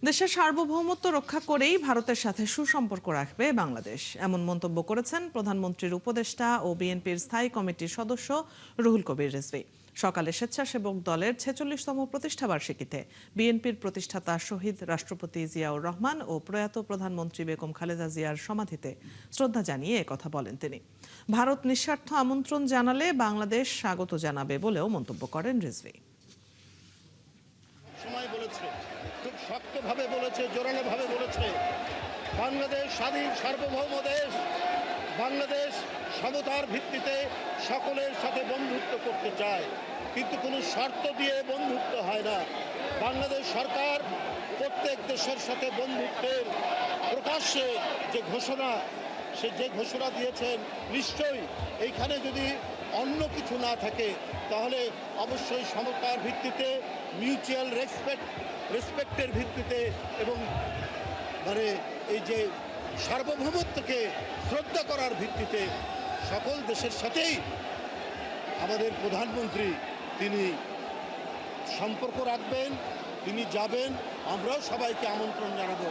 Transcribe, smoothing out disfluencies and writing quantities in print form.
দেশের সার্বভৌমত্ব রক্ষা করেই ভারতের সাথে সুসম্পর্ক রাখবে বাংলাদেশ, এমন মন্তব্য করেছেন প্রধানমন্ত্রীর উপদেষ্টা ও বিএনপির স্থায়ী কমিটির সদস্য রুহুল কবির রিজভী। সকালে স্বেচ্ছাসেবক দলের ৪৬তম প্রতিষ্ঠাবার্ষিকীতে বিএনপির প্রতিষ্ঠাতা শহীদ রাষ্ট্রপতি জিয়াউর রহমান ও প্রয়াত প্রধানমন্ত্রী বেগম খালেদা জিয়ার সমাধিতে শ্রদ্ধা জানিয়ে একথা বলেন তিনি। ভারত নিঃস্বার্থ আমন্ত্রণ জানালে বাংলাদেশ স্বাগত জানাবে বলেও মন্তব্য করেন রিজভী। খুব শক্তভাবে বলেছে, জোরালোভাবে বলেছে, বাংলাদেশ স্বাধীন সার্বভৌম দেশ। বাংলাদেশ সমতার ভিত্তিতে সকলের সাথে বন্ধুত্ব করতে চায়, কিন্তু কোনো শর্ত দিয়ে বন্ধুত্ব হয় না। বাংলাদেশ সরকার প্রত্যেক দেশের সাথে বন্ধুত্বের প্রকাশ্যে যে ঘোষণা দিয়েছেন, নিশ্চয়ই এইখানে যদি অন্য কিছু না থাকে তাহলে অবশ্যই সমতার ভিত্তিতে, মিউচুয়াল রেসপেক্টের ভিত্তিতে এবং এই যে সার্বভৌমত্বকে শ্রদ্ধা করার ভিত্তিতে সকল দেশের সাথেই আমাদের প্রধানমন্ত্রী তিনি সম্পর্ক রাখবেন, তিনি যাবেন। আমরাও সবাইকে আমন্ত্রণ জানাবো।